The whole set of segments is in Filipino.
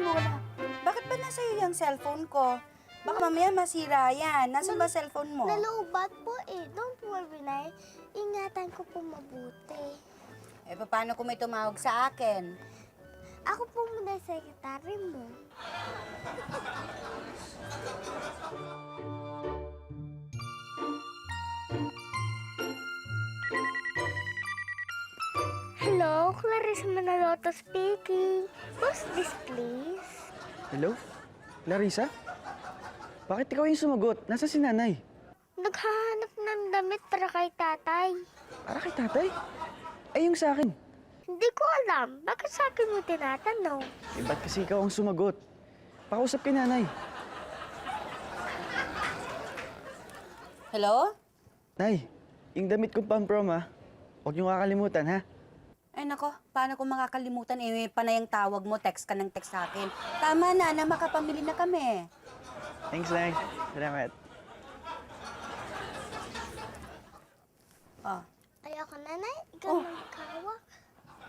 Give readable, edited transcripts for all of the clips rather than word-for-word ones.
wala. Bakit ba nasa iyo yung cellphone ko? Baka mamaya masira yan. Nasaan ba cellphone mo? Naloobat po eh. Don't worry, Nay. Ingatan ko po mabuti. Eh, paano kung may tumawag sa akin? Ako po muna sekretary mo. Hello, Clarissa Manaloto speaking. Who's this, please? Hello? Larissa? Bakit ikaw yung sumagot? Nasa si nanay? Naghahanap ng damit para kay tatay. Para kay tatay? Ay, yung sa akin. Hindi ko alam. Bakit sa akin mo tinatanong? Eh, ba't kasi ikaw ang sumagot? Pakusap kay nanay. Hello? Nay, yung damit kong pang-prom ha. Huwag niyong kakalimutan ha. Ay nako, paano kung makakalimutan? Eh, may panayang tawag mo, text ka ng text sa akin. Tama na makapamili na kami. Thanks, Nay. Salamat. Oh, Ayoko na, Nay. Ikaw Oh. magkawak.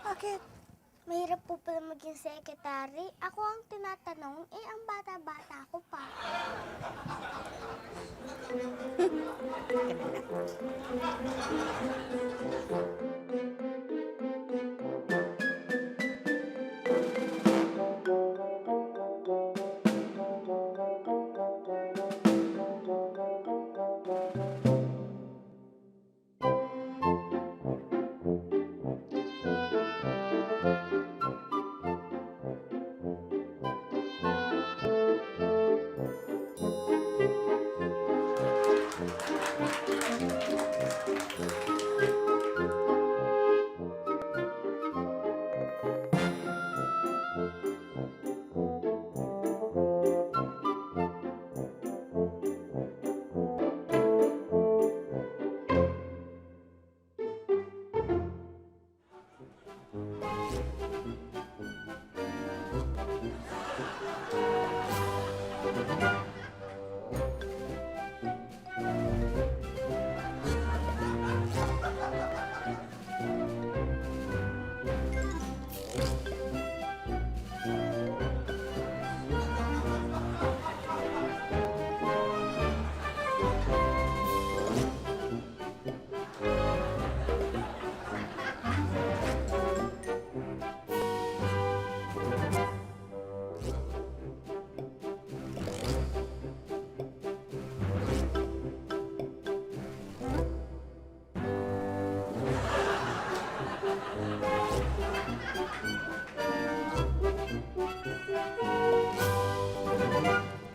bakit? Mahirap po pala maging sekretary. Ako ang tinatanong, eh ang bata-bata ko pa.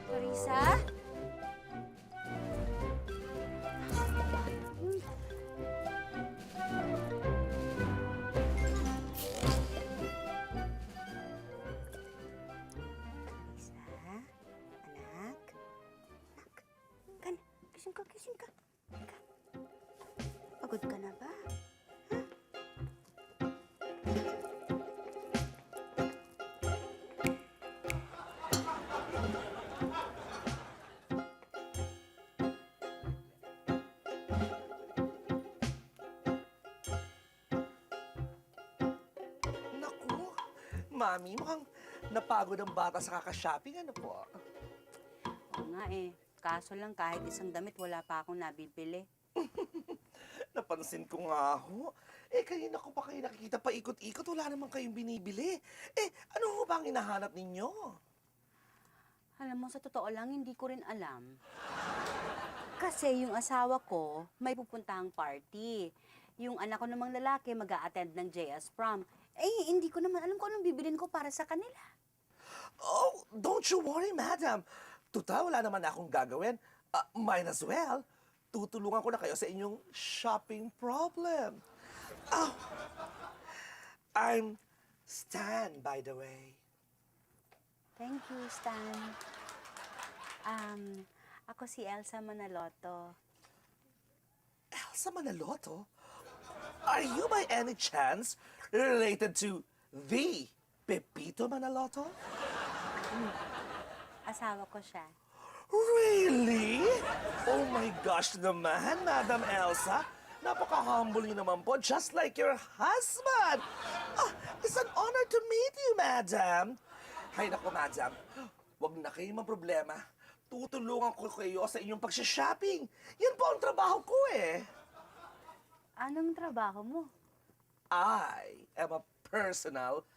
Clarissa? Clarissa? Anak? Anak? Gising ka. Ka. Pagod ka na ba? Naku, Mami, mukhang napagod ang bata sa kaka-shopping. Ano po? Oo nga eh. Kaso lang kahit isang damit wala pa akong nabibili. Napansin ko nga ho. Eh, kanina ko pa kayo nakikita pa ikot-ikot. Wala naman kayong binibili. Eh, ano ho ba ang hinahanap ninyo? Alam mo, sa totoo lang, hindi ko rin alam. Kasi yung asawa ko, may pupuntahang party. Yung anak ko namang lalaki, mag-a-attend ng JS prom. Eh, hindi ko naman alam kung anong bibilin ko para sa kanila. Oh, don't you worry, madam. Tutal, wala naman akong gagawin. Might as well. Tutulungan ko na kayo sa inyong shopping problem. Oh, I'm Stan, by the way. Thank you, Stan. Ako si Elsa Manaloto. Elsa Manaloto? Are you by any chance related to the Pepito Manaloto? Asawa ko siya. Really? Oh my gosh naman, Madam Elsa. Napaka-humble niyo naman po, just like your husband. It's an honor to meet you, Madam. Hay nako, madam. Huwag na kayong problema. Tutulungan ko kayo sa inyong pagsha-shopping. Yan po ang trabaho ko eh. Anong trabaho mo? I am a personal...